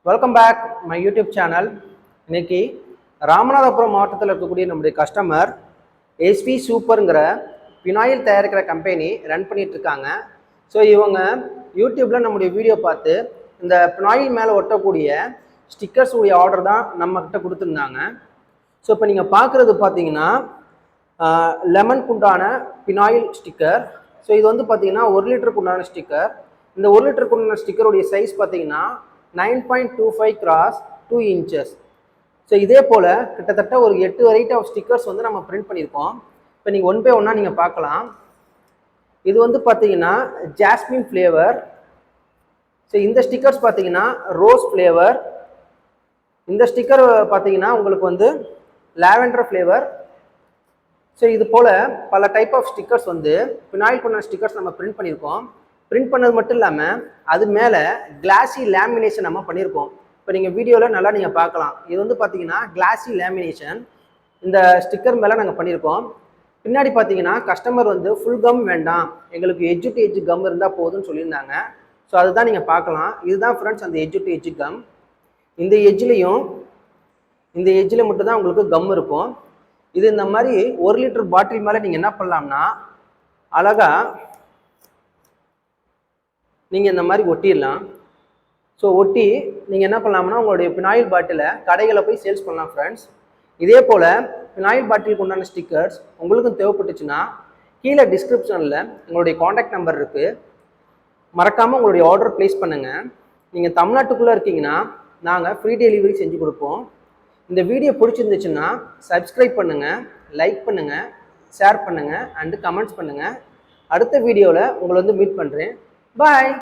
Welcome back my YouTube channel. இன்னைக்கு ராமநாதபுரம் மாவட்டத்தில் இருக்கக்கூடிய நம்முடைய கஸ்டமர் எஸ்வி சூப்பருங்கிற பினாயில் தயாரிக்கிற கம்பெனி ரன் பண்ணிட்டு இருக்காங்க. ஸோ இவங்க யூடியூப்ல நம்முடைய வீடியோ பார்த்து இந்த பினாயில் மேலே ஒட்டக்கூடிய ஸ்டிக்கர்ஸ் உடைய ஆர்டர் தான் நம்ம கிட்ட கொடுத்துருந்தாங்க. ஸோ இப்போ நீங்கள் பார்க்குறது பார்த்தீங்கன்னா லெமனுக்கு உண்டான பினாயில் ஸ்டிக்கர். ஸோ இது வந்து பார்த்தீங்கன்னா 1 லிட்டருக்கு உண்டான ஸ்டிக்கர். இந்த 1 லிட்டருக்கு உண்டான ஸ்டிக்கருடைய சைஸ் பார்த்தீங்கன்னா 9.25 x 2 inches. ஸோ இதே போல் கிட்டத்தட்ட ஒரு 8 வெரைட்டி ஆஃப் ஸ்டிக்கர்ஸ் வந்து நம்ம பிரிண்ட் பண்ணியிருக்கோம். இப்போ நீங்கள் ஒன் பை ஒன்னாக நீங்கள் பார்க்கலாம். இது வந்து பார்த்தீங்கன்னா ஜாஸ்மின் ஃப்ளேவர். ஸோ இந்த ஸ்டிக்கர்ஸ் பார்த்தீங்கன்னா ரோஸ் ஃப்ளேவர். இந்த ஸ்டிக்கர் பார்த்தீங்கன்னா உங்களுக்கு வந்து லாவெண்டர் ஃப்ளேவர். ஸோ இது போல் பல டைப் ஆஃப் ஸ்டிக்கர்ஸ் வந்து பினாயில் கொண்ட ஸ்டிக்கர்ஸ் நம்ம பிரிண்ட் பண்ணியிருக்கோம். பிரிண்ட் பண்ணது மட்டும் இல்லாமல் அது மேலே கிளாசி லேமினேஷன் நம்ம பண்ணியிருக்கோம். இப்போ நீங்கள் வீடியோவில் நல்லா நீங்கள் பார்க்கலாம். இது வந்து பார்த்தீங்கன்னா கிளாசி லேமினேஷன் இந்த ஸ்டிக்கர் மேலே நாங்கள் பண்ணியிருக்கோம். பின்னாடி பார்த்தீங்கன்னா கஸ்டமர் வந்து ஃபுல் கம் வேண்டாம், எங்களுக்கு எட்ஜு டு எட்ஜு கம் இருந்தால் போதும்னு சொல்லியிருந்தாங்க. ஸோ அதுதான் நீங்கள் பார்க்கலாம். இதுதான் ஃப்ரெண்ட்ஸ் அந்த எட்ஜு டு எட்ஜு கம். இந்த எட்ஜ்லேயும் இந்த எட்ஜில் மட்டும்தான் உங்களுக்கு கம் இருக்கும். இது இந்த மாதிரி 1 லிட்டர் பாட்டில் மேலே நீங்கள் என்ன பண்ணலாம்னா அழகாக நீங்கள் இந்த மாதிரி ஒட்டிடலாம். ஸோ ஒட்டி நீங்கள் என்ன பண்ணலாம்னா உங்களுடைய பினாயில் பாட்டிலை கடைகளை போய் சேல்ஸ் பண்ணலாம் ஃப்ரெண்ட்ஸ். இதே போல் பினாயில் பாட்டிலுக்கு உண்டான ஸ்டிக்கர்ஸ் உங்களுக்கும் தேவைப்பட்டுச்சுன்னா கீழே டிஸ்கிரிப்ஷனில் உங்களுடைய காண்டாக்ட் நம்பர் இருக்குது. மறக்காமல் உங்களுடைய ஆர்டர் ப்ளேஸ் பண்ணுங்கள். நீங்கள் தமிழ்நாட்டுக்குள்ளே இருக்கீங்கன்னா நாங்கள் ஃப்ரீ டெலிவரி செஞ்சு கொடுப்போம். இந்த வீடியோ பிடிச்சிருந்துச்சுன்னா சப்ஸ்கிரைப் பண்ணுங்கள், லைக் பண்ணுங்கள், ஷேர் பண்ணுங்கள் அண்டு கமெண்ட்ஸ் பண்ணுங்கள். அடுத்த வீடியோவில் உங்களை வந்து மீட் பண்ணுறேன். பாய்.